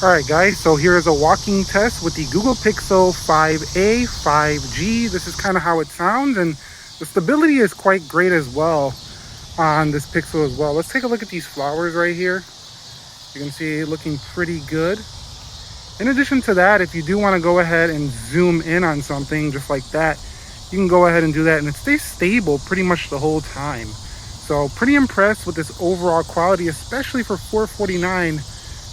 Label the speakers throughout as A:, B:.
A: Alright guys, so here's a walking test with the Google Pixel 5a 5G. This is kind of how it sounds, and the stability is quite great as well on this Pixel as well. Let's take a look at these flowers right here. You can see looking pretty good. In addition to that, if you do want to go ahead and zoom in on something just like that, you can go ahead and do that, and it stays stable pretty much the whole time. So pretty impressed with this overall quality, especially for $449.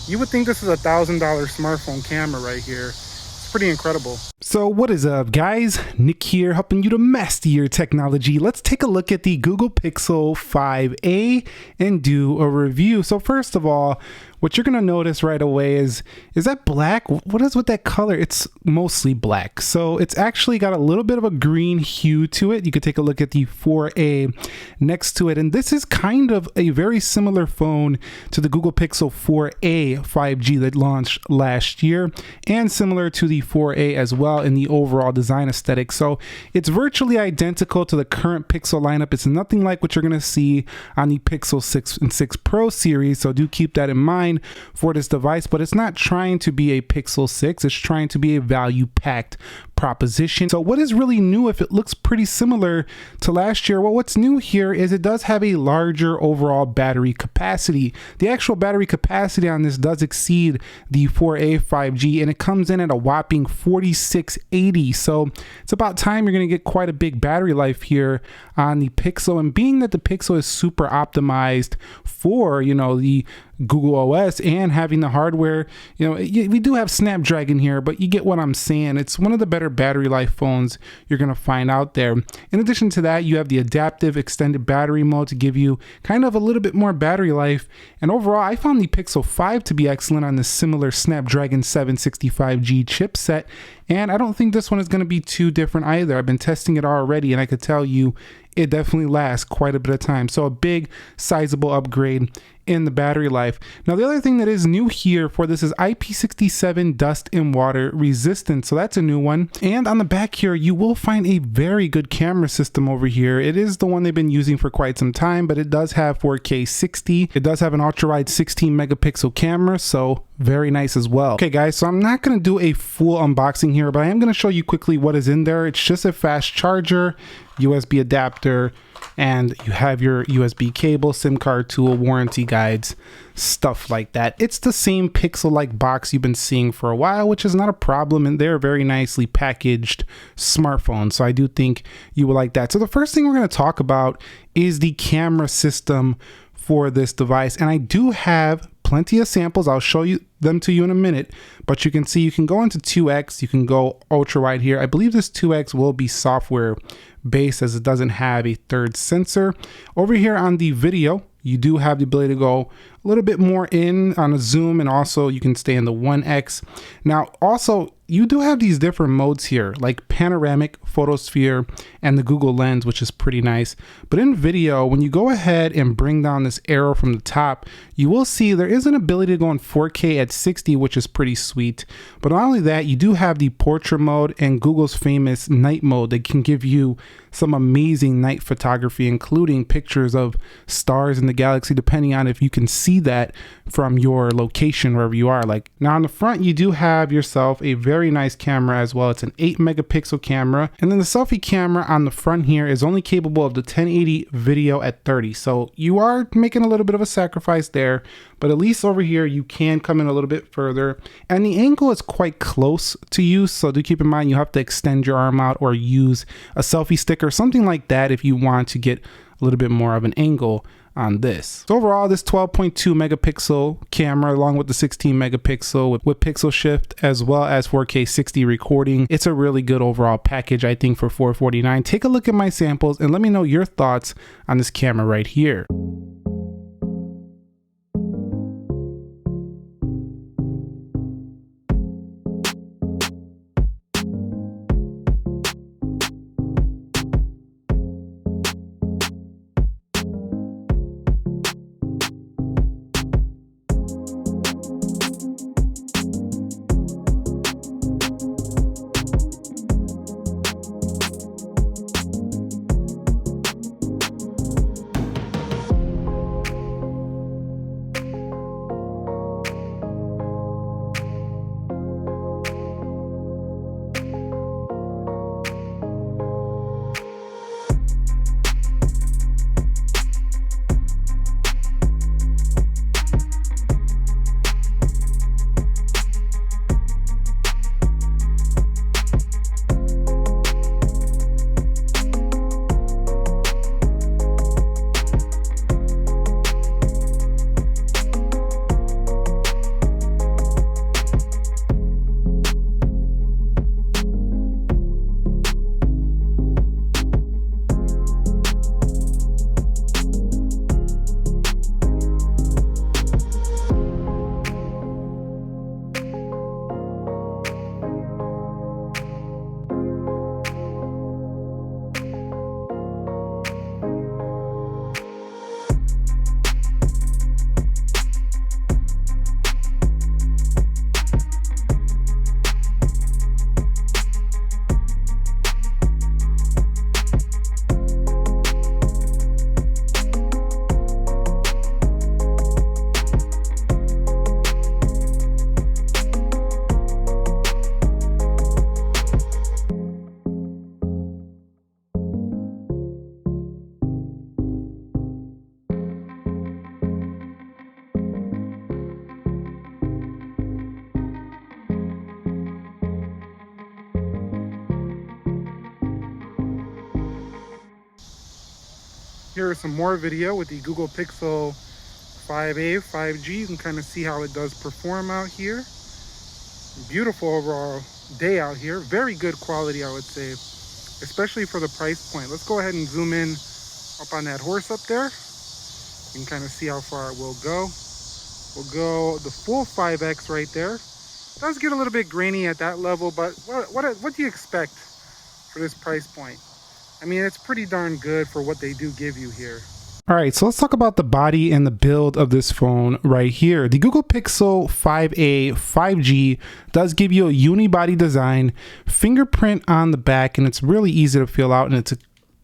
A: You would think this is $1,000 smartphone camera right here. It's pretty incredible.
B: So what is up, guys? Nick here, helping you to master your technology. Let's take a look at the Google Pixel 5a and do a review. So first of all, what you're gonna notice right away is that black? What is with that color? It's mostly black. So it's actually got a little bit of a green hue to it. You could take a look at the 4a next to it. And this is kind of a very similar phone to the Google Pixel 4a 5G that launched last year, and similar to the 4a as well in the overall design aesthetic. So it's virtually identical to the current Pixel lineup. It's nothing like what you're gonna see on the Pixel 6 and 6 Pro series. So do keep that in mind for this device, but it's not trying to be a Pixel 6. It's trying to be a value-packed proposition. So what is really new, if it looks pretty similar to last year? Well, what's new here is it does have a larger overall battery capacity. The actual battery capacity on this does exceed the 4a 5G, and it comes in at a whopping 4680. So it's about time you're going to get quite a big battery life here on the Pixel. And being that the Pixel is super optimized for, the Google OS and having the hardware, we do have Snapdragon here, but you get what I'm saying. It's one of the better battery life phones you're going to find out there. In addition to that, you have the adaptive extended battery mode to give you kind of a little bit more battery life. And overall, I found the Pixel 5 to be excellent on the similar Snapdragon 765G chipset. And I don't think this one is going to be too different either. I've been testing it already, and I could tell you it definitely lasts quite a bit of time. So a big, sizable upgrade in the battery life. Now, the other thing that is new here for this is IP67 dust and water resistant. So that's a new one. And on the back here, you will find a very good camera system over here. It is the one they've been using for quite some time, but it does have 4K 60. It does have an ultra wide 16 megapixel camera. So very nice as well. Okay guys, so I'm not going to do a full unboxing here, but I am going to show you quickly what is in there. It's just a fast charger, USB adapter, and you have your USB cable, SIM card tool, warranty guides, stuff like that. It's the same Pixel-like box you've been seeing for a while, which is not a problem, and they're very nicely packaged smartphones. So I do think you will like that. So the first thing we're going to talk about is the camera system for this device, and I do have plenty of samples. I'll show you them to you in a minute, but you can see you can go into 2x, you can go ultra wide here. I believe this 2x will be software based, as it doesn't have a third sensor. Over here on the video, you do have the ability to go a little bit more in on a zoom, and also you can stay in the 1x. Now also, you do have these different modes here, like panoramic, photosphere, and the Google lens, which is pretty nice. But in video, when you go ahead and bring down this arrow from the top, you will see there is an ability to go in 4K at 60, which is pretty sweet. But not only that, you do have the portrait mode and Google's famous night mode that can give you some amazing night photography, including pictures of stars in the galaxy, depending on if you can see that from your location wherever you are. Like now on the front, you do have yourself a very nice camera as well. It's an 8 megapixel camera, and then the selfie camera on the front here is only capable of the 1080 video at 30. So you are making a little bit of a sacrifice there, but at least over here you can come in a little bit further, and the angle is quite close to you. So do keep in mind you have to extend your arm out or use a selfie stick or something like that if you want to get a little bit more of an angle on this. So overall, this 12.2 megapixel camera, along with the 16 megapixel with pixel shift as well as 4K 60 recording, it's a really good overall package, I think, for $449. Take a look at my samples and let me know your thoughts on this camera right here.
A: Here is some more video with the Google Pixel 5a 5G. You can kind of see how it does perform out here. Beautiful overall day out here. Very good quality, I would say, especially for the price point. Let's go ahead and zoom in up on that horse up there. You can kind of see how far it will go. We'll go the full 5x right there. It does get a little bit grainy at that level, but what do you expect for this price point? I mean, it's pretty darn good for what they do give you here.
B: All right, so let's talk about the body and the build of this phone right here. The Google Pixel 5a 5G does give you a unibody design, fingerprint on the back, and it's really easy to fill out, and it's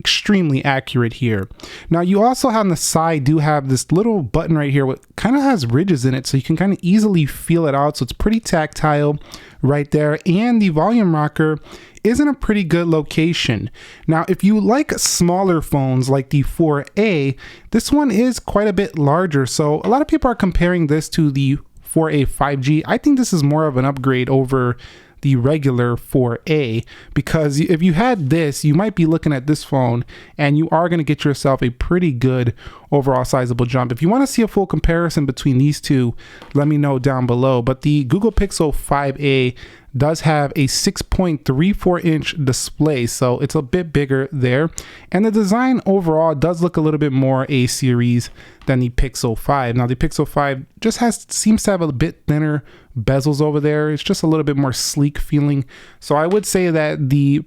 B: extremely accurate here. Now you also on the side do have this little button right here, what kind of has ridges in it, so you can kind of easily feel it out. So it's pretty tactile right there, and the volume rocker is in a pretty good location. Now, if you like smaller phones like the 4A, this one is quite a bit larger. So a lot of people are comparing this to the 4A 5G. I think this is more of an upgrade over the regular 4A, because if you had this, you might be looking at this phone and you are going to get yourself a pretty good overall sizable jump. If you want to see a full comparison between these two, let me know down below. But the Google Pixel 5a does have a 6.34 inch display, so it's a bit bigger there, and the design overall does look a little bit more A series than the Pixel 5. Now the Pixel 5 just seems to have a bit thinner bezels over there. It's just a little bit more sleek feeling, so I would say that the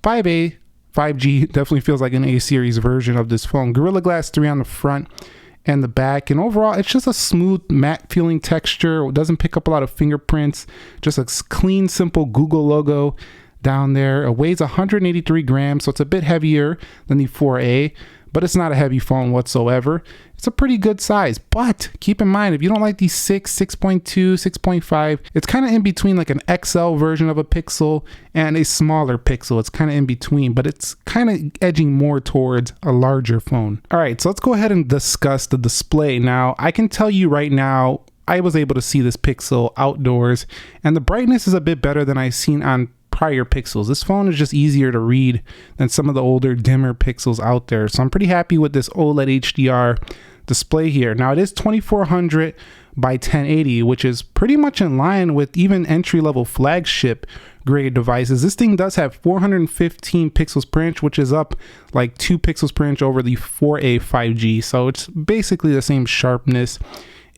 B: 5a 5G definitely feels like an A series version of this phone. Gorilla Glass 3 on the front and the back, and overall it's just a smooth matte feeling texture. It doesn't pick up a lot of fingerprints, just a clean simple Google logo down there. It weighs 183 grams, so it's a bit heavier than the 4A, but it's not a heavy phone whatsoever. It's a pretty good size, but keep in mind, if you don't like the 6.2, 6.5, it's kind of in between like an XL version of a Pixel and a smaller Pixel. It's kind of in between, but it's kind of edging more towards a larger phone. All right, so let's go ahead and discuss the display. Now, I can tell you right now, I was able to see this Pixel outdoors, and the brightness is a bit better than I've seen on prior Pixels. This phone is just easier to read than some of the older, dimmer Pixels out there. So I'm pretty happy with this OLED HDR display here. Now it is 2400 by 1080, which is pretty much in line with even entry-level flagship grade devices. This thing does have 415 pixels per inch, which is up like 2 pixels per inch over the 4A 5G. So it's basically the same sharpness.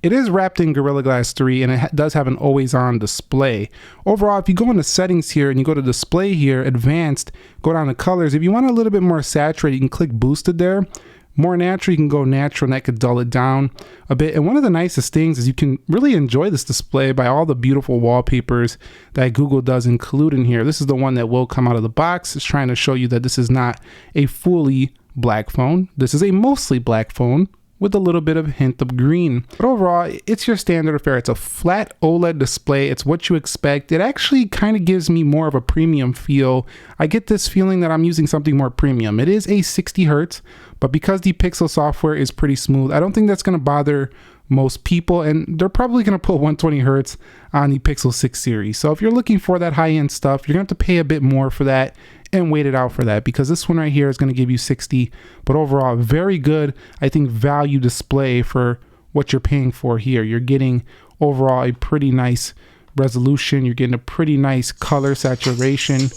B: It is wrapped in Gorilla Glass 3, and it does have an always-on display. Overall, if you go into settings here and you go to display here, advanced, go down to colors. If you want a little bit more saturated, you can click boosted there. More natural, you can go natural, and that could dull it down a bit. And one of the nicest things is you can really enjoy this display by all the beautiful wallpapers that Google does include in here. This is the one that will come out of the box. It's trying to show you that this is not a fully black phone. This is a mostly black phone with a little bit of hint of green. But overall, it's your standard affair. It's a flat OLED display. It's what you expect. It actually kind of gives me more of a premium feel. I get this feeling that I'm using something more premium. It is a 60 hertz, but because the Pixel software is pretty smooth, I don't think that's going to bother most people, and they're probably going to put 120 hertz on the Pixel 6 series. So if you're looking for that high-end stuff, you're going to have to pay a bit more for that and wait it out for that, because this one right here is going to give you 60, but overall very good, I think, value display for what you're paying for here. You're getting overall a pretty nice resolution, you're getting a pretty nice color saturation.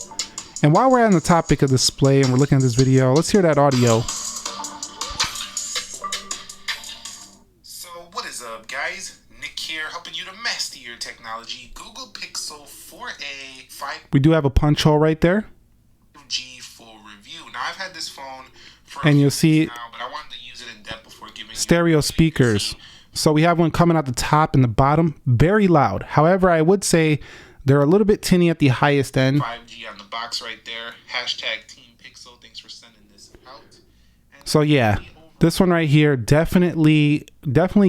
B: And while we're on the topic of display and we're looking at this video, let's hear that audio.
C: So what is up, guys? Nick here, helping you to master your technology. Google Pixel 4a 5G
B: We do have a punch hole right there,
C: full review. Now I've had this phone for
B: and you'll see
C: now, but I wanted to use it in depth before giving
B: stereo speakers. So we have one coming out the top and the bottom, very loud. However, I would say they're a little bit tinny at the highest end.
C: 5G on the box right there. Hashtag Team Pixel. Thanks for sending this out. And
B: So yeah, this one right here, definitely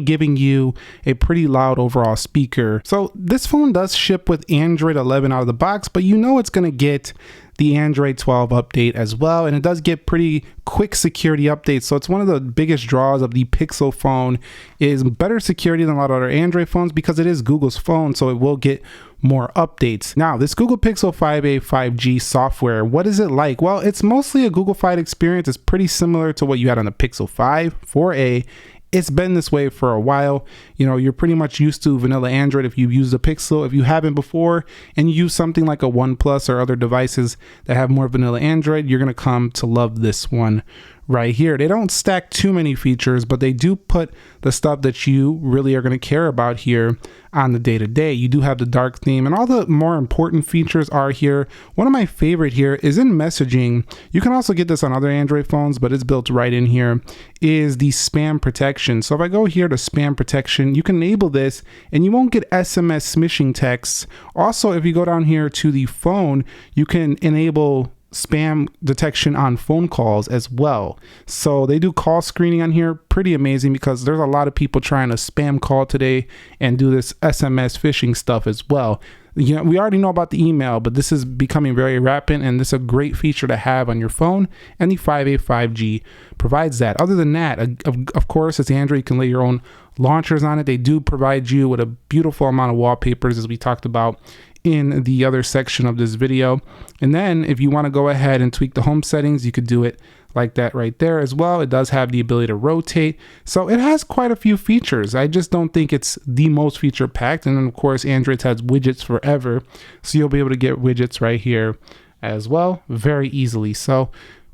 B: giving you a pretty loud overall speaker. So this phone does ship with Android 11 out of the box, but you know it's going to get the Android 12 update as well, and it does get pretty quick security updates. So it's one of the biggest draws of the Pixel phone is better security than a lot of other Android phones because it is Google's phone, so it will get more updates. Now, this Google Pixel 5a 5G software, what is it like? Well, it's mostly a Google-fied experience. It's pretty similar to what you had on the Pixel 5 4a. It's been this way for a while. You know, you're pretty much used to vanilla Android if you've used a Pixel. If you haven't before and you use something like a OnePlus or other devices that have more vanilla Android, you're going to come to love this one right here. They don't stack too many features, but they do put the stuff that you really are going to care about here on the day-to-day. You do have the dark theme and all the more important features are here. One of my favorite here is in messaging. You can also get this on other Android phones, but it's built right in here, is the spam protection. So if I go here to spam protection, you can enable this and you won't get SMS smishing texts. Also, if you go down here to the phone, you can enable spam detection on phone calls as well. So they do call screening on here. Pretty amazing because there's a lot of people trying to spam call today and do this SMS phishing stuff as well. You know, we already know about the email, but this is becoming very rapid and this is a great feature to have on your phone, and the 5a 5G provides that. Other than that, of course, it's Android. You can lay your own launchers on it. They do provide you with a beautiful amount of wallpapers, as we talked about in the other section of this video. And then if you want to go ahead and tweak the home settings, you could do it like that right there as well. It does have the ability to rotate. So it has quite a few features. I just don't think it's the most feature packed. And then of course, Android has widgets forever. So you'll be able to get widgets right here as well very easily. So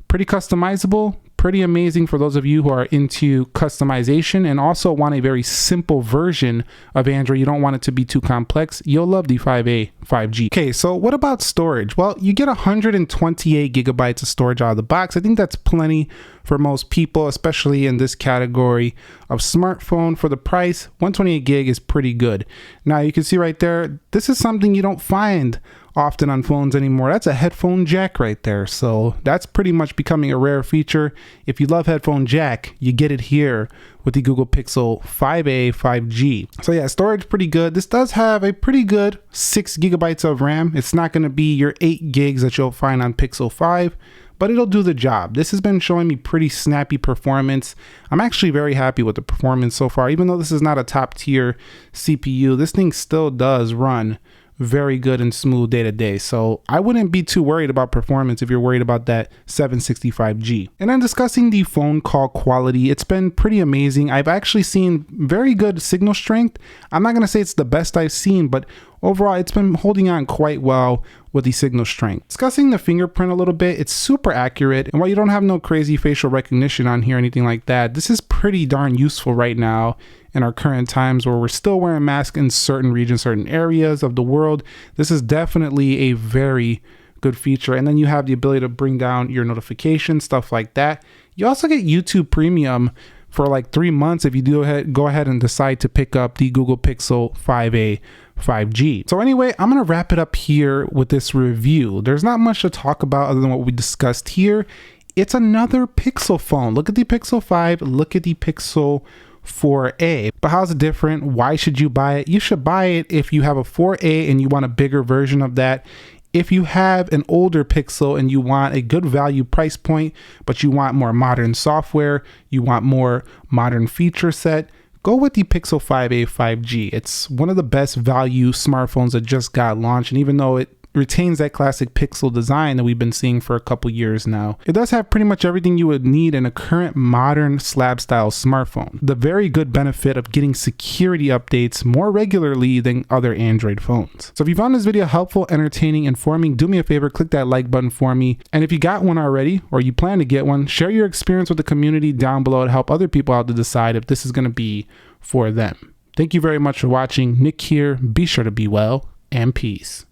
B: pretty customizable, pretty amazing for those of you who are into customization and also want a very simple version of Android. You don't want it to be too complex. You'll love the 5a 5G. Okay, so what about storage? Well, you get 128 gigabytes of storage out of the box. I think that's plenty for most people, especially in this category of smartphone. For the price, 128 gig is pretty good. Now you can see right there, this is something you don't find often on phones anymore. That's a headphone jack right there. So that's pretty much becoming a rare feature. If you love headphone jack, you get it here with the Google Pixel 5a 5G. So yeah, storage pretty good. This does have a pretty good 6 gigabytes of RAM. It's not going to be your 8 gigs that you'll find on Pixel 5, but it'll do the job. This has been showing me pretty snappy performance. I'm actually very happy with the performance so far. Even though this is not a top tier CPU, this thing still does run very good and smooth day to day. So I wouldn't be too worried about performance if you're worried about that 765G. And then discussing the phone call quality, it's been pretty amazing. I've actually seen very good signal strength. I'm not going to say it's the best I've seen, but overall it's been holding on quite well with the signal strength. Discussing the fingerprint a little bit, it's super accurate. And while you don't have no crazy facial recognition on here or anything like that, this is pretty darn useful right now in our current times where we're still wearing masks in certain regions, certain areas of the world. This is definitely a very good feature. And then you have the ability to bring down your notifications, stuff like that. You also get YouTube Premium for like 3 months if you go ahead and decide to pick up the Google Pixel 5a 5G. So anyway, I'm going to wrap it up here with this review. There's not much to talk about other than what we discussed here. It's another Pixel phone. Look at the Pixel 5, look at the Pixel 4a. But how's it different? Why should you buy it? You should buy it if you have a 4a and you want a bigger version of that. If you have an older Pixel and you want a good value price point, but you want more modern software, you want more modern feature set, go with the Pixel 5a 5G. It's one of the best value smartphones that just got launched. And even though it retains that classic Pixel design that we've been seeing for a couple years now, it does have pretty much everything you would need in a current modern slab style smartphone. The very good benefit of getting security updates more regularly than other Android phones. So if you found this video helpful, entertaining, informing, do me a favor, click that like button for me. And if you got one already or you plan to get one, share your experience with the community down below to help other people out to decide if this is going to be for them. Thank you very much for watching. Nick here. Be sure to be well and peace.